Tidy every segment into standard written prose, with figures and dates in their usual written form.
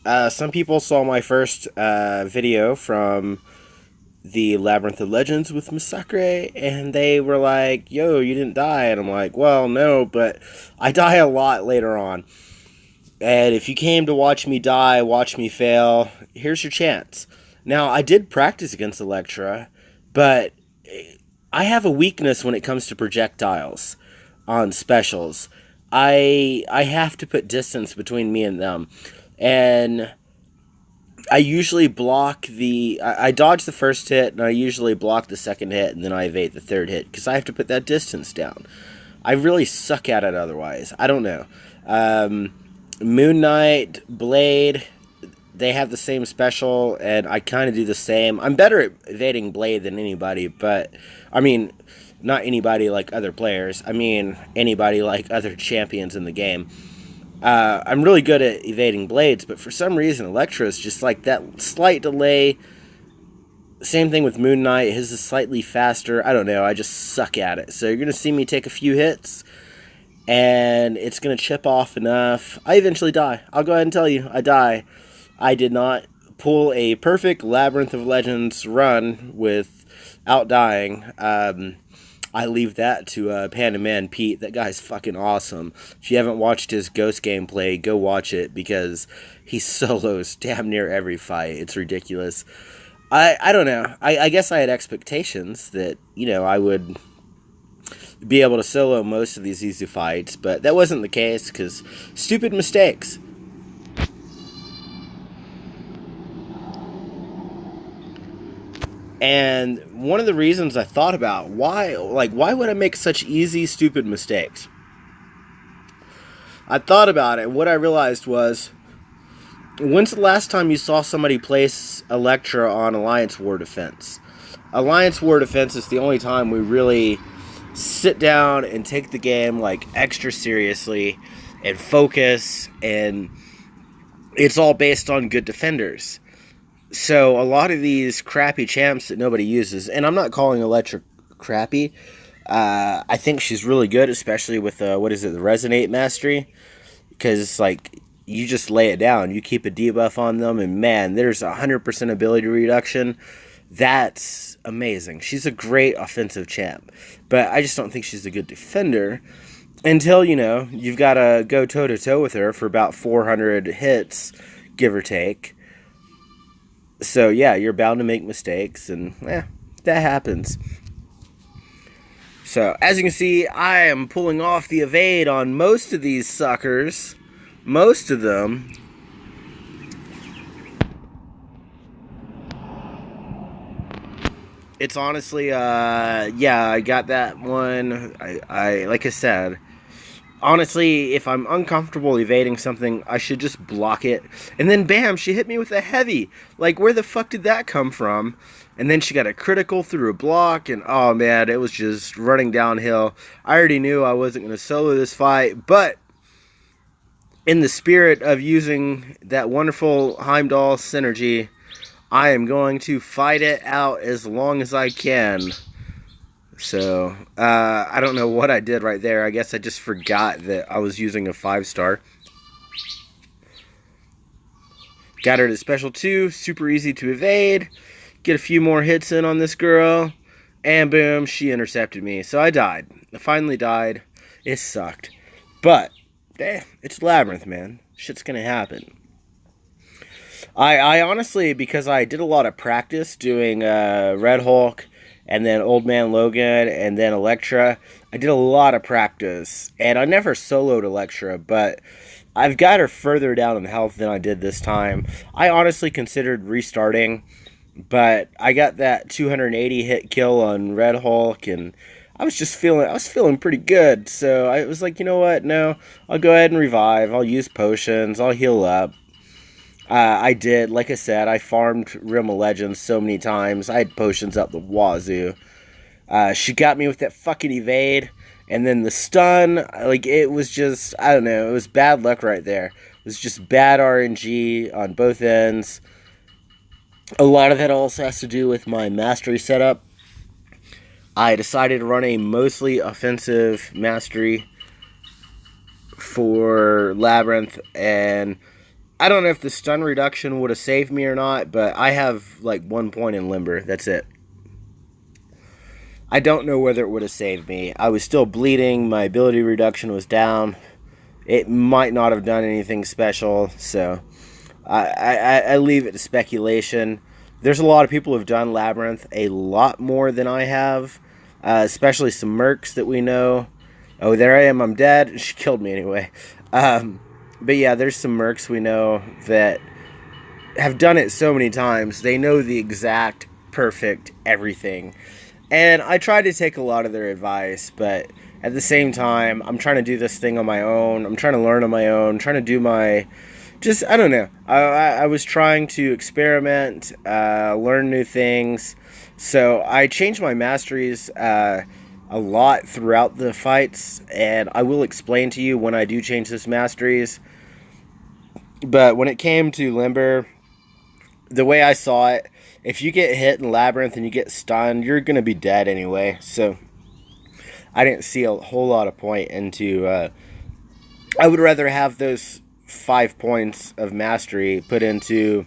Some people saw my first video from the Labyrinth of Legends with Masacre, and they were like, yo, you didn't die. And I'm like, well, no, but I die a lot later on. And if you came to watch me die, watch me fail, here's your chance. Now, I did practice against Elektra, but I have a weakness when it comes to projectiles on specials. I have to put distance between me and them. And I usually block I dodge the first hit, and I usually block the second hit, and then I evade the third hit, because I have to put that distance down. I really suck at it otherwise. I don't know. Moon Knight, Blade, they have the same special, and I kind of do the same. I'm better at evading Blade than anybody, but, I mean, not anybody like other players. I mean, anybody like other champions in the game. I'm really good at evading blades, but for some reason, Elektra is just like that slight delay. Same thing with Moon Knight. His is slightly faster. I don't know. I just suck at it. So you're going to see me take a few hits, and it's going to chip off enough. I eventually die. I'll go ahead and tell you. I die. I did not pull a perfect Labyrinth of Legends run without dying. I leave that to Panda Man Pete. That guy's fucking awesome. If you haven't watched his Ghost gameplay, go watch it, because he solos damn near every fight. It's ridiculous. I don't know. I guess I had expectations that, I would be able to solo most of these easy fights, but that wasn't the case, because stupid mistakes. And one of the reasons I thought about why would I make such easy, stupid mistakes? I thought about it, and what I realized was, when's the last time you saw somebody place Elektra on Alliance War Defense? Alliance War Defense is the only time we really sit down and take the game extra seriously and focus, and it's all based on good defenders. So a lot of these crappy champs that nobody uses, and I'm not calling Elektra crappy. I think she's really good, especially with the Resonate Mastery, because you just lay it down, you keep a debuff on them, and man, there's 100% ability reduction. That's amazing. She's a great offensive champ, but I just don't think she's a good defender until you've got to go toe to toe with her for about 400 hits, give or take. So, yeah, you're bound to make mistakes, and, that happens. So, as you can see, I am pulling off the evade on most of these suckers. Most of them. It's honestly, I got that one. I like I said, honestly, if I'm uncomfortable evading something, I should just block it. And then, bam, she hit me with a heavy. Where the fuck did that come from? And then she got a critical through a block, and oh man, it was just running downhill. I already knew I wasn't going to solo this fight, but in the spirit of using that wonderful Heimdall synergy, I am going to fight it out as long as I can. So, I don't know what I did right there. I guess I just forgot that I was using a 5-star. Got her to special 2. Super easy to evade. Get a few more hits in on this girl. And boom, she intercepted me. So I died. I finally died. It sucked. But, it's Labyrinth, man. Shit's gonna happen. I honestly, because I did a lot of practice doing Red Hulk, and then Old Man Logan, and then Elektra. I did a lot of practice, and I never soloed Elektra, but I've got her further down in health than I did this time. I honestly considered restarting, but I got that 280 hit kill on Red Hulk, and I was feeling pretty good, so I was like, you know what, no, I'll go ahead and revive, I'll use potions, I'll heal up. I did, like I said, I farmed Realm of Legends so many times. I had potions up the wazoo. She got me with that fucking evade, and then the stun, it was just, I don't know, it was bad luck right there. It was just bad RNG on both ends. A lot of that also has to do with my mastery setup. I decided to run a mostly offensive mastery for Labyrinth, and I don't know if the stun reduction would have saved me or not, but I have like 1 point in Limber. That's it. I don't know whether it would have saved me. I was still bleeding. My ability reduction was down. It might not have done anything special, so I leave it to speculation. There's a lot of people who've done Labyrinth a lot more than I have, especially some mercs that we know. Oh, there I am. I'm dead. She killed me anyway. But yeah, there's some mercs we know that have done it so many times. They know the exact perfect everything. And I try to take a lot of their advice, but at the same time, I'm trying to do this thing on my own. I'm trying to learn on my own, trying to do my... Just, I don't know. I was trying to experiment, learn new things. So I changed my masteries a lot throughout the fights, and I will explain to you when I do change those masteries. But when it came to Limber, the way I saw it, if you get hit in Labyrinth and you get stunned, you're going to be dead anyway. So I didn't see a whole lot of point into... I would rather have those 5 points of mastery put into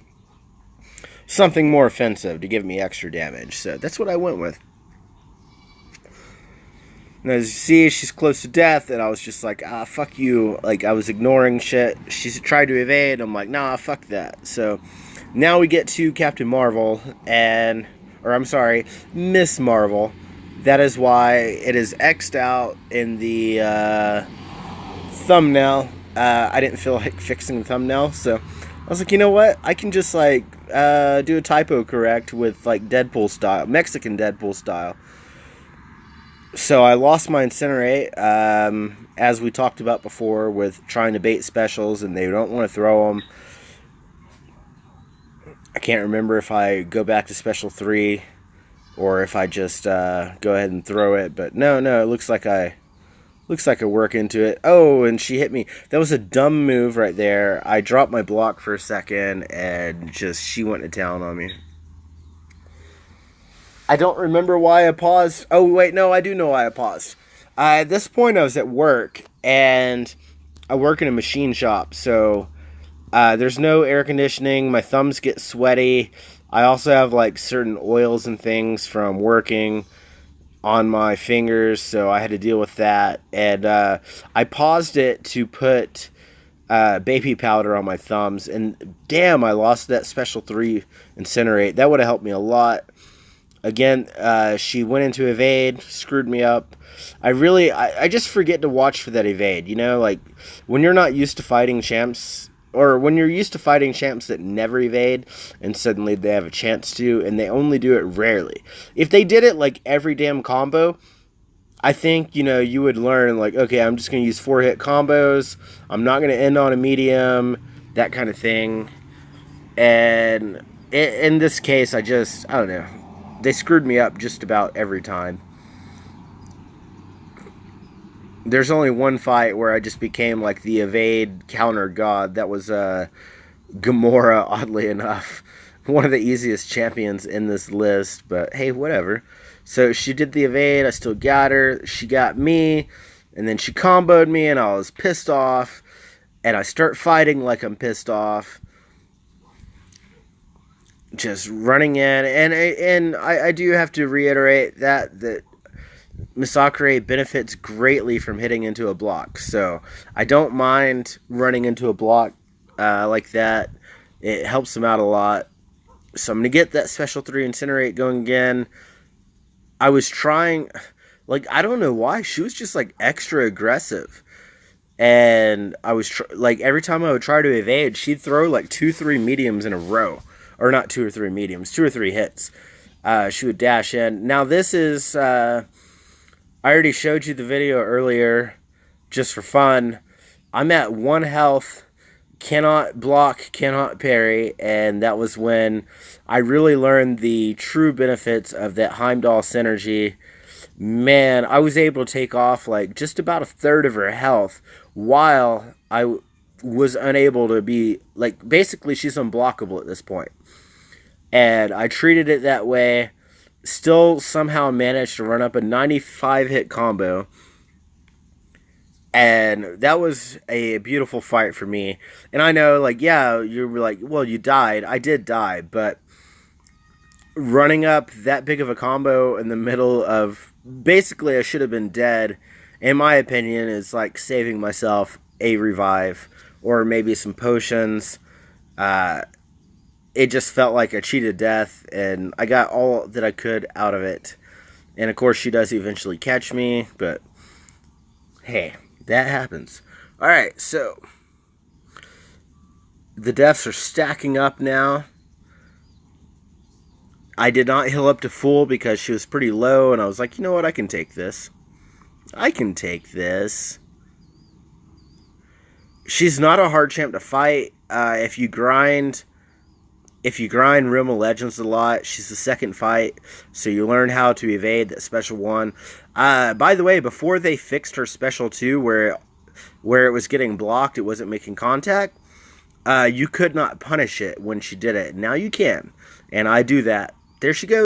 something more offensive to give me extra damage. So that's what I went with. And as you see, she's close to death, and I was just like, fuck you. Like, I was ignoring shit. She tried to evade. I'm like, nah, fuck that. So now we get to Captain Marvel, or I'm sorry, Miss Marvel. That is why it is X'd out in the thumbnail. I didn't feel like fixing the thumbnail, so I was like, you know what? I can just like do a typo correct with like Deadpool style, Mexican Deadpool style. So I lost my Incinerate, as we talked about before, with trying to bait specials and they don't want to throw them. I can't remember if I go back to Special 3 or if I just go ahead and throw it. But no, it looks like I work into it. Oh, and she hit me. That was a dumb move right there. I dropped my block for a second and just she went to town on me. I don't remember why I paused. Oh, wait, no, I do know why I paused. At this point, I was at work, and I work in a machine shop, so there's no air conditioning. My thumbs get sweaty. I also have, like, certain oils and things from working on my fingers, so I had to deal with that. And I paused it to put baby powder on my thumbs, and damn, I lost that Special 3 Incinerate. That would have helped me a lot. Again, she went into evade, screwed me up. I just forget to watch for that evade, you know? Like, when you're not used to fighting champs, or when you're used to fighting champs that never evade, and suddenly they have a chance to, and they only do it rarely. If they did it, like, every damn combo, I think, you know, you would learn, like, okay, I'm just going to use 4-hit combos, I'm not going to end on a medium, that kind of thing. And in this case, I don't know. They screwed me up just about every time. There's only one fight where I just became like the evade counter god. That was Gamora, oddly enough. One of the easiest champions in this list, but hey, whatever. So she did the evade, I still got her. She got me, and then she comboed me, and I was pissed off. And I start fighting like I'm pissed off. Just running in, and I do have to reiterate that Masacre benefits greatly from hitting into a block, so I don't mind running into a block like that. It helps them out a lot. So I'm going to get that Special 3 Incinerate going again. I was trying, like, I don't know why, she was just like extra aggressive, and I was like, every time I would try to evade, she'd throw like 2-3 mediums in a row. Or not 2 or 3 mediums, 2 or 3 hits. She would dash in. Now this is, I already showed you the video earlier, just for fun. I'm at 1 health, cannot block, cannot parry, and that was when I really learned the true benefits of that Heimdall synergy. Man, I was able to take off like just about 1/3 of her health while I was unable to be, like, basically she's unblockable at this point. And I treated it that way, still somehow managed to run up a 95 hit combo. And that was a beautiful fight for me. And I know, like, yeah, you were like, well, you died. I did die, but running up that big of a combo in the middle of basically I should have been dead, in my opinion, is like saving myself a revive or maybe some potions. Uh, it just felt like a cheated death, and I got all that I could out of it. And of course, she does eventually catch me, but hey, that happens. Alright, so the deaths are stacking up now. I did not heal up to full because she was pretty low, and I was like, you know what, I can take this. I can take this. She's not a hard champ to fight. If you grind Realm of Legends a lot, she's the second fight, so you learn how to evade that special one. By the way, before they fixed her special 2, where it was getting blocked, it wasn't making contact, you could not punish it when she did it. Now you can, and I do that. There she goes.